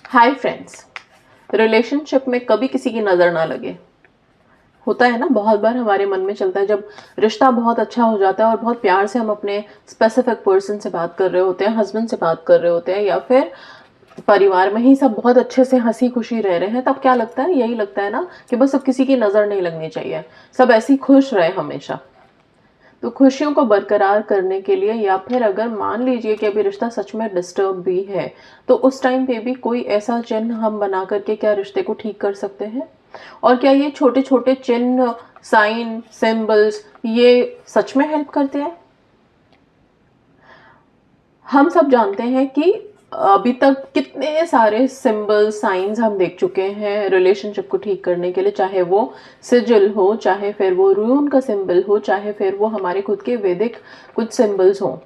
Hi friends. Relationship में कभी किसी की नज़र ना लगे, होता है ना। बहुत बार हमारे मन में चलता है जब रिश्ता बहुत अच्छा हो जाता है और बहुत प्यार से हम अपने स्पेसिफिक पर्सन से बात कर रहे होते हैं, हस्बैंड से बात कर रहे होते हैं, या फिर परिवार में ही सब बहुत अच्छे से हंसी खुशी रह रहे हैं, तब क्या लगता है, यही लगता है ना कि बस अब किसी की नज़र नहीं लगनी चाहिए, सब ऐसे ही खुश रहे हमेशा। तो खुशियों को बरकरार करने के लिए, या फिर अगर मान लीजिए कि अभी रिश्ता सच में डिस्टर्ब भी है, तो उस टाइम पे भी कोई ऐसा चिन्ह हम बना करके क्या रिश्ते को ठीक कर सकते हैं? और क्या ये छोटे छोटे चिन्ह, साइन, सिंबल्स ये सच में हेल्प करते हैं? हम सब जानते हैं कि अभी तक कितने सारे सिंबल साइंस हम देख चुके हैं रिलेशनशिप को ठीक करने के लिए, चाहे वो सिजिल हो, चाहे फिर वो रून का सिंबल हो, चाहे फिर वो हमारे खुद के वैदिक कुछ सिंबल्स हो।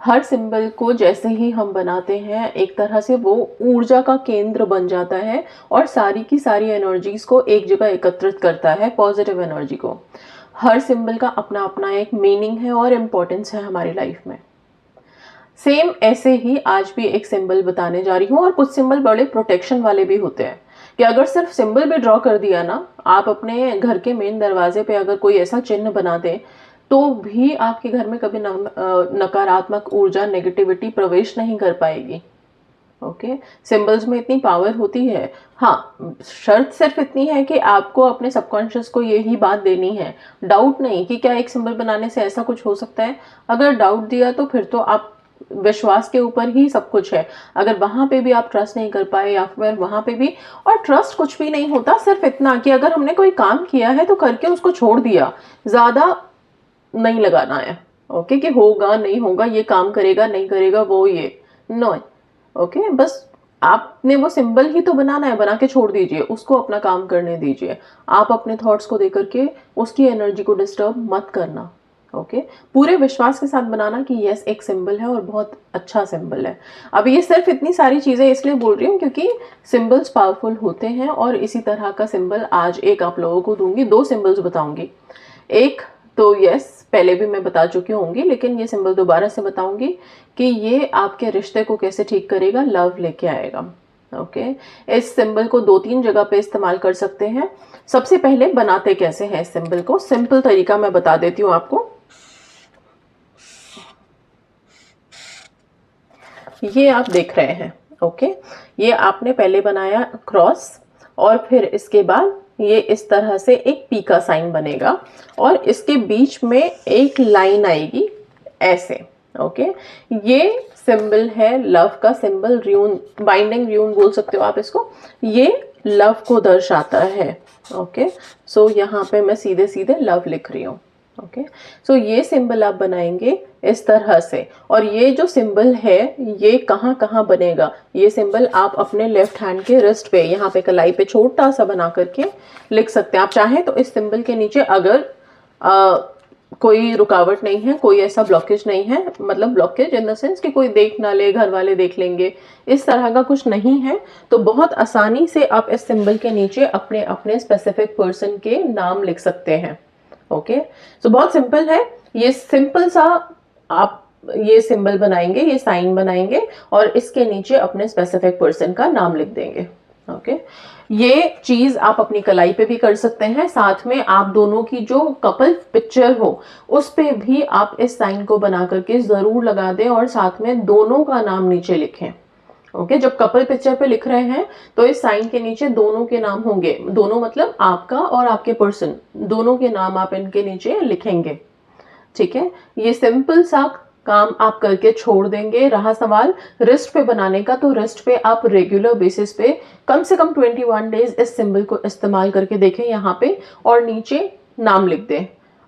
हर सिंबल को जैसे ही हम बनाते हैं, एक तरह से वो ऊर्जा का केंद्र बन जाता है और सारी की सारी एनर्जीज को एक जगह एकत्रित करता है, पॉजिटिव एनर्जी को। हर सिंबल का अपना अपना एक मीनिंग है और इम्पोर्टेंस है हमारी लाइफ में। सेम ऐसे ही आज भी एक सिंबल बताने जा रही हूँ, और कुछ सिंबल बड़े प्रोटेक्शन वाले भी होते हैं कि अगर सिर्फ सिंबल भी ड्रॉ कर दिया ना, आप अपने घर के मेन दरवाजे पे अगर कोई ऐसा चिन्ह बना दें, तो भी आपके घर में कभी नकारात्मक ऊर्जा, नेगेटिविटी प्रवेश नहीं कर पाएगी। ओके, सिंबल्स में इतनी पावर होती है। हाँ, शर्त सिर्फ इतनी है कि आपको अपने सबकॉन्शियस को यही बात देनी है, डाउट नहीं कि क्या एक सिंबल बनाने से ऐसा कुछ हो सकता है। अगर डाउट दिया तो फिर तो आप, विश्वास के ऊपर ही सब कुछ है। अगर वहां पे भी आप ट्रस्ट नहीं कर पाए, या फिर वहां पे भी, और ट्रस्ट कुछ भी नहीं होता, सिर्फ इतना कि अगर हमने कोई काम किया है तो करके उसको छोड़ दिया, ज्यादा नहीं लगाना है। ओके, कि होगा नहीं होगा, ये काम करेगा नहीं करेगा, वो ये नो। ओके, बस आपने वो सिंबल ही तो बनाना है, बना के छोड़ दीजिए, उसको अपना काम करने दीजिए। आप अपने थॉट्स को देकर के उसकी एनर्जी को डिस्टर्ब मत करना। ओके, पूरे विश्वास के साथ बनाना कि यस एक सिंबल है और बहुत अच्छा सिंबल है। अब ये सिर्फ इतनी सारी चीजें इसलिए बोल रही हूँ क्योंकि सिंबल्स पावरफुल होते हैं, और इसी तरह का सिंबल आज एक आप लोगों को दूंगी, दो सिंबल्स बताऊंगी। एक तो यस पहले भी मैं बता चुकी होंगी, लेकिन ये सिंबल दोबारा से बताऊंगी कि ये आपके रिश्ते को कैसे ठीक करेगा, लव लेके आएगा। ओके, इस सिंबल को दो तीन जगह पे इस्तेमाल कर सकते हैं। सबसे पहले बनाते कैसे हैं इस सिंबल को, सिंपल तरीका मैं बता देती हूँ आपको। ये आप देख रहे हैं, ओके, ये आपने पहले बनाया क्रॉस, और फिर इसके बाद ये इस तरह से एक पी का साइन बनेगा, और इसके बीच में एक लाइन आएगी ऐसे। ओके, ये सिंबल है लव का सिंबल, र्यून, बाइंडिंग र्यून बोल सकते हो आप इसको। ये लव को दर्शाता है। ओके, सो यहाँ पे मैं सीधे सीधे लव लिख रही हूँ। ओके, सो ये सिंबल आप बनाएंगे इस तरह से। और ये जो सिंबल है ये कहाँ कहाँ बनेगा, ये सिंबल आप अपने लेफ्ट हैंड के रिस्ट पे, यहाँ पे कलाई पे छोटा सा बना करके लिख सकते हैं। आप चाहें तो इस सिंबल के नीचे अगर कोई रुकावट नहीं है, कोई ऐसा ब्लॉकेज नहीं है, मतलब ब्लॉकेज इन द सेंस कि कोई देख ना ले, घर वाले देख लेंगे, इस तरह का कुछ नहीं है, तो बहुत आसानी से आप इस सिंबल के नीचे अपने अपने स्पेसिफिक पर्सन के नाम लिख सकते हैं। ओके, सो बहुत सिंपल है ये, सिंपल सा आप ये सिंबल बनाएंगे, ये साइन बनाएंगे, और इसके नीचे अपने स्पेसिफिक पर्सन का नाम लिख देंगे। ओके, ये चीज आप अपनी कलाई पे भी कर सकते हैं, साथ में आप दोनों की जो कपल पिक्चर हो उस पे भी आप इस साइन को बना करके जरूर लगा दें, और साथ में दोनों का नाम नीचे लिखें। ओके, जब कपल पिक्चर पे लिख रहे हैं तो इस साइन के नीचे दोनों के नाम होंगे, दोनों मतलब आपका और आपके पर्सन, दोनों के नाम आप इनके नीचे लिखेंगे। ठीक है, ये सिंपल सा काम आप करके छोड़ देंगे। रहा सवाल रिस्ट पे बनाने का, तो रिस्ट पे आप रेगुलर बेसिस पे कम से कम 21 डेज इस सिंबल को इस्तेमाल करके देखें यहाँ पे, और नीचे नाम लिख दें।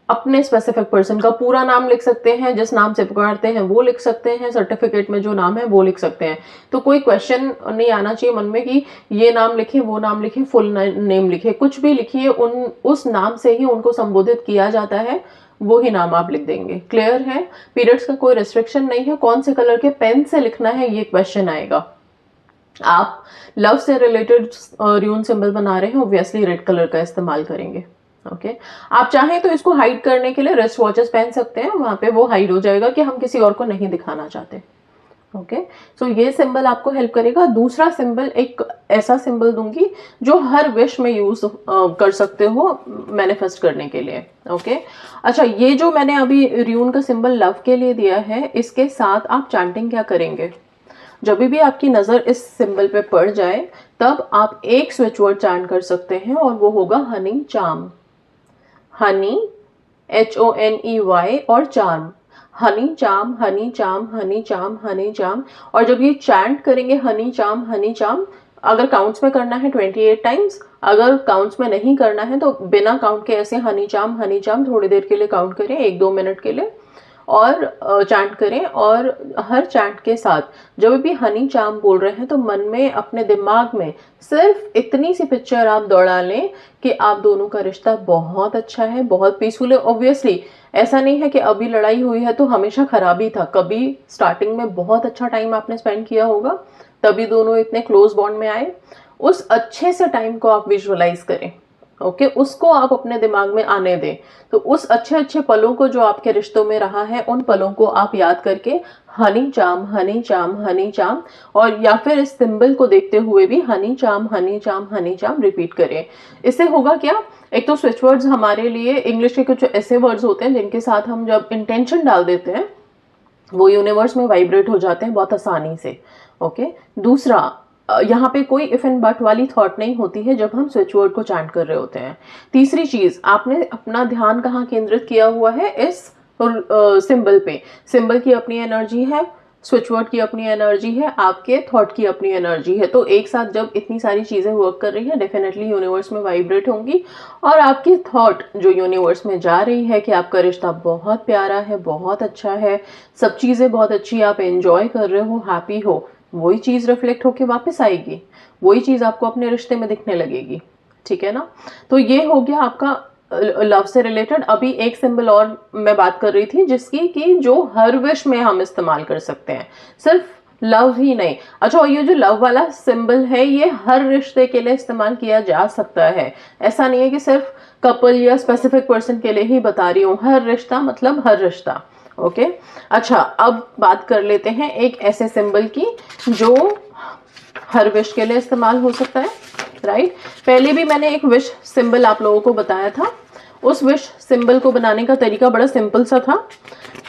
अपने स्पेसिफिक पर्सन का पूरा नाम लिख सकते हैं, जिस नाम से पुकारते हैं वो लिख सकते हैं, सर्टिफिकेट में जो नाम है वो लिख सकते हैं। तो कोई क्वेश्चन नहीं आना चाहिए मन में कि ये नाम लिखे, वो नाम लिखे, फुल नेम लिखे, कुछ भी लिखिए, उस नाम से ही उनको संबोधित किया जाता है, वो ही नाम आप लिख देंगे। क्लियर है? पीरियड्स का कोई रिस्ट्रिक्शन नहीं है, कौन से कलर के पेन से लिखना है ये क्वेश्चन आएगा। आप लव से रिलेटेड र्यून सिंबल बना रहे हैं, ऑब्वियसली रेड कलर का इस्तेमाल करेंगे। ओके, आप चाहें तो इसको हाइड करने के लिए रिस्ट वॉचेस पहन सकते हैं, वहां पे वो हाइड हो जाएगा कि हम किसी और को नहीं दिखाना चाहते। ओके, सो ये सिंबल आपको हेल्प करेगा। दूसरा सिंबल, एक ऐसा सिंबल दूंगी जो हर विश में यूज कर सकते हो मैनिफेस्ट करने के लिए। ओके, अच्छा, ये जो मैंने अभी र्यून का सिंबल लव के लिए दिया है, इसके साथ आप चैंटिंग क्या करेंगे, जब भी आपकी नज़र इस सिंबल पे पड़ जाए तब आप एक स्विच वर्ड चैंट कर सकते हैं और वो होगा हनी चार्म। हनी, HONEY और charm, Honey charm, Honey charm, Honey charm, Honey charm. और जब ये चैंट करेंगे हनी चार्म, हनी चार्म, अगर काउंट्स में करना है 28 टाइम्स, अगर काउंट्स में नहीं करना है तो बिना काउंट के ऐसे हनी चार्म थोड़ी देर के लिए काउंट करें, 1-2 मिनट के लिए, और चैंट करें। और हर चैंट के साथ जब भी हनी चार्म बोल रहे हैं तो मन में, अपने दिमाग में सिर्फ इतनी सी पिक्चर आप दौड़ा लें कि आप दोनों का रिश्ता बहुत अच्छा है, बहुत पीसफुल है। ऑब्वियसली ऐसा नहीं है कि अभी लड़ाई हुई है तो हमेशा खराब ही था, कभी स्टार्टिंग में बहुत अच्छा टाइम आपने स्पेंड किया होगा, तभी दोनों इतने क्लोज बॉन्ड में आए। उस अच्छे से टाइम को आप विजुअलाइज करें। ओके, उसको आप अपने दिमाग में आने दें। तो उस अच्छे अच्छे पलों को जो आपके रिश्तों में रहा है, उन पलों को आप याद करके हनी चाम, हनी चाम, हनी चाम, और या फिर इस सिंबल को देखते हुए भी हनी चाम, हनी चाम, हनी चाम रिपीट करें। इससे होगा क्या, एक तो स्विच वर्ड्स हमारे लिए इंग्लिश के कुछ ऐसे वर्ड्स होते हैं जिनके साथ हम जब इंटेंशन डाल देते हैं वो यूनिवर्स में वाइब्रेट हो जाते हैं बहुत आसानी से। ओके, दूसरा, यहाँ पे कोई इफ एंड बट वाली थॉट नहीं होती है जब हम स्विच वर्ड को चैंट कर रहे होते हैं। तीसरी चीज, आपने अपना ध्यान कहाँ केंद्रित किया हुआ है, इस सिंबल पे। सिंबल की अपनी एनर्जी है, स्विच वर्ड की अपनी एनर्जी है, आपके थॉट की अपनी एनर्जी है। तो एक साथ जब इतनी सारी चीजें वर्क कर रही है, डेफिनेटली यूनिवर्स में वाइब्रेट होंगी, और आपकी थॉट जो यूनिवर्स में जा रही है कि आपका रिश्ता बहुत प्यारा है, बहुत अच्छा है, सब चीजें बहुत अच्छी, आप एंजॉय कर रहे हो, हैप्पी हो, वही चीज रिफ्लेक्ट होके वापस आएगी, वही चीज आपको अपने रिश्ते में दिखने लगेगी। ठीक है ना। तो ये हो गया आपका लव से रिलेटेड। अभी एक सिंबल और मैं बात कर रही थी जिसकी कि जो हर विश में हम इस्तेमाल कर सकते हैं, सिर्फ लव ही नहीं। अच्छा, और ये जो लव वाला सिंबल है ये हर रिश्ते के लिए इस्तेमाल किया जा सकता है, ऐसा नहीं है कि सिर्फ कपल या स्पेसिफिक पर्सन के लिए ही बता रही हूँ, हर रिश्ता मतलब हर रिश्ता। ओके, अच्छा, अब बात कर लेते हैं एक ऐसे सिंबल की जो हर विश के लिए इस्तेमाल हो सकता है। राइट, पहले भी मैंने एक विश सिंबल आप लोगों को बताया था, उस विश सिंबल को बनाने का तरीका बड़ा सिंपल सा था।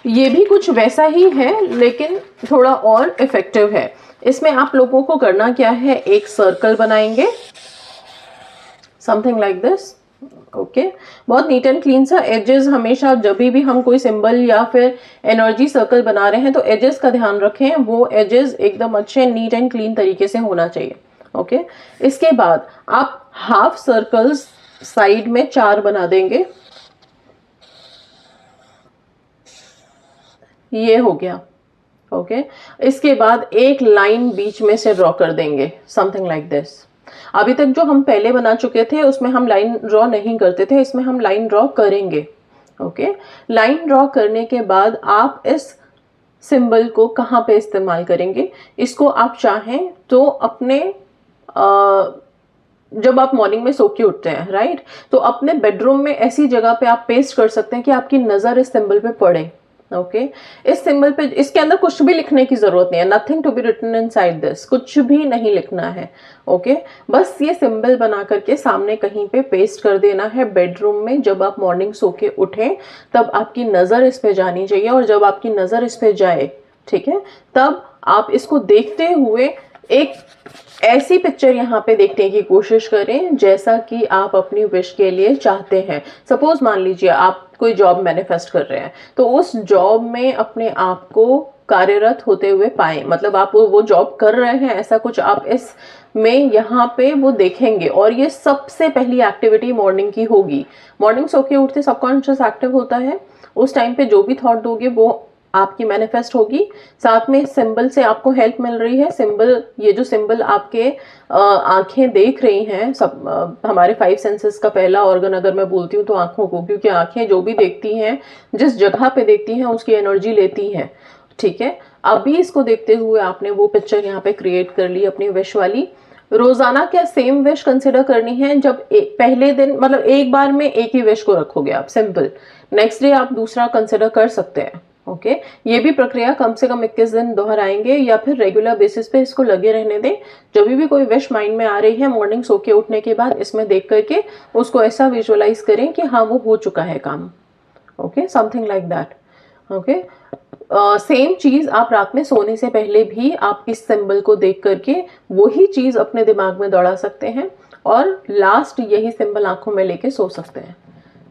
ये भी कुछ वैसा ही है लेकिन थोड़ा और इफेक्टिव है। इसमें आप लोगों को करना क्या है, एक सर्कल बनाएंगे, समथिंग लाइक दिस। ओके, बहुत नीट एंड क्लीन सा। एजेस हमेशा जब भी हम कोई सिंबल या फिर एनर्जी सर्कल बना रहे हैं तो एजेस का ध्यान रखें, वो एजेस एकदम अच्छे नीट एंड क्लीन तरीके से होना चाहिए। ओके, इसके बाद आप हाफ सर्कल्स साइड में 4 बना देंगे, ये हो गया। ओके, इसके बाद एक लाइन बीच में से ड्रॉ कर देंगे, समथिंग लाइक दिस। अभी तक जो हम पहले बना चुके थे उसमें हम लाइन ड्रॉ नहीं करते थे, इसमें हम लाइन ड्रॉ करेंगे। ओके, लाइन ड्रॉ करने के बाद आप इस सिंबल को कहाँ पे इस्तेमाल करेंगे, इसको आप चाहें तो अपने जब आप मॉर्निंग में सो के उठते हैं, राइट, तो अपने बेडरूम में ऐसी जगह पे आप पेस्ट कर सकते हैं कि आपकी नजर इस सिंबल पे पड़े। ओके, इस सिंबल पे, इसके अंदर कुछ भी लिखने की जरूरत नहीं है, nothing to be written inside this, कुछ भी नहीं लिखना है। ओके, बस ये सिंबल बना करके सामने कहीं पे पेस्ट कर देना है बेडरूम में। जब आप मॉर्निंग सो के उठें तब आपकी नजर इस पे जानी चाहिए, और जब आपकी नजर इस पे जाए, ठीक है, तब आप इसको देखते हुए एक ऐसी पिक्चर यहाँ पे देखने की कोशिश करें जैसा कि आप अपनी विश के लिए चाहते हैं। सपोज मान लीजिए आप कोई जॉब मैनिफेस्ट कर रहे हैं, तो उस जॉब में अपने आप को कार्यरत होते हुए पाएं, मतलब आप वो जॉब कर रहे हैं, ऐसा कुछ आप इस में यहाँ पे वो देखेंगे। और ये सबसे पहली एक्टिविटी मॉर्निंग की होगी। मॉर्निंग सो के उठते सबकॉन्शियस एक्टिव होता है, उस टाइम पे जो भी थॉट दोगे वो आपकी मैनिफेस्ट होगी। साथ में सिंबल से आपको हेल्प मिल रही है। सिंबल, ये जो सिंबल आपके आंखें देख रही हैं, सब हमारे 5 सेंसेस का पहला ऑर्गन अगर मैं बोलती हूँ तो आंखों को, क्योंकि आंखें जो भी देखती हैं, जिस जगह पे देखती हैं उसकी एनर्जी लेती हैं। ठीक है, अभी इसको देखते हुए आपने वो पिक्चर यहाँ पे क्रिएट कर ली अपनी विश वाली। रोजाना क्या सेम विश कंसिडर करनी है, जब पहले दिन मतलब एक बार में एक ही विश को रखोगे आप, सिंपल। नेक्स्ट डे आप दूसरा कंसिडर कर सकते हैं। ओके ये भी प्रक्रिया कम से कम 21 दिन दोहराएंगे या फिर रेगुलर बेसिस पे इसको लगे रहने दें। जब भी कोई विश माइंड में आ रही है मॉर्निंग सो के उठने के बाद इसमें देख करके उसको ऐसा विजुअलाइज करें कि हाँ वो हो चुका है काम। Okay something like that. Okay same चीज आप रात में सोने से पहले भी आप इस सिंबल को देख करके वही चीज अपने दिमाग में दौड़ा सकते हैं और लास्ट यही सिंबल आंखों में लेके सो सकते हैं।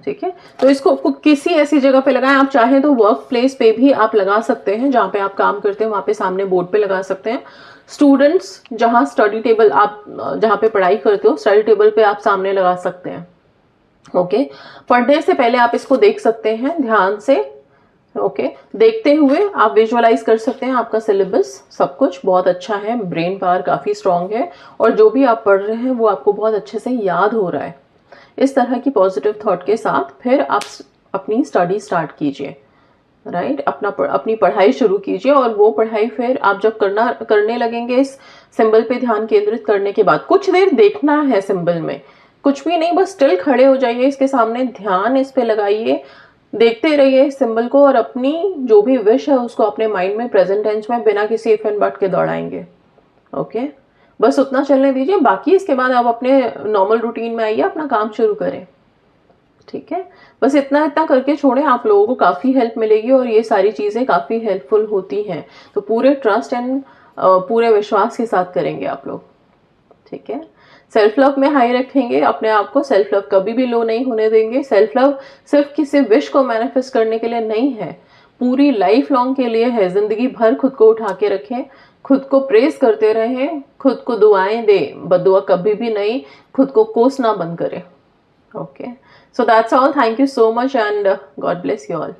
ठीक है, तो इसको किसी ऐसी जगह पे लगाएं, आप चाहें तो वर्क प्लेस पे भी आप लगा सकते हैं, जहाँ पे आप काम करते हैं वहाँ पे सामने बोर्ड पे लगा सकते हैं। स्टूडेंट्स जहाँ स्टडी टेबल आप जहाँ पे पढ़ाई करते हो स्टडी टेबल पे आप सामने लगा सकते हैं। ओके पढ़ने से पहले आप इसको देख सकते हैं ध्यान से। ओके देखते हुए आप विजुअलाइज कर सकते हैं आपका सिलेबस सब कुछ बहुत अच्छा है, ब्रेन पावर काफ़ी स्ट्रांग है और जो भी आप पढ़ रहे हैं वो आपको बहुत अच्छे से याद हो रहा है। इस तरह की पॉजिटिव थॉट के साथ फिर आप अपनी स्टडी स्टार्ट कीजिए, राइट, अपनी पढ़ाई शुरू कीजिए। और वो पढ़ाई फिर आप जब करने लगेंगे इस सिंबल पे ध्यान केंद्रित करने के बाद कुछ देर देखना है सिंबल में, कुछ भी नहीं, बस स्टिल खड़े हो जाइए इसके सामने, ध्यान इस पे लगाइए, देखते रहिए इस सिंबल को और अपनी जो भी विश है उसको अपने माइंड में प्रेजेंट टेंस में बिना किसी इफ एंड बट के दौड़ाएंगे। ओके बस उतना चलने दीजिए, बाकी इसके बाद आप अपने नॉर्मल रूटीन में आइए, अपना काम शुरू करें। ठीक है, बस इतना इतना करके छोड़ें, आप लोगों को काफ़ी हेल्प मिलेगी और ये सारी चीज़ें काफ़ी हेल्पफुल होती हैं। तो पूरे ट्रस्ट एंड पूरे विश्वास के साथ करेंगे आप लोग। ठीक है, सेल्फ लव में हाई रखेंगे अपने आप को, सेल्फ लव कभी भी लो नहीं होने देंगे। सेल्फ लव सिर्फ किसी विश को मैनिफेस्ट करने के लिए नहीं है, पूरी लाइफ लॉन्ग के लिए है। जिंदगी भर खुद को उठा के रखें, खुद को प्रेस करते रहें, खुद को दुआएं दें, बदुआ कभी भी नहीं, खुद को कोसना बंद करें। Okay so that's all, thank you so much and God bless you all.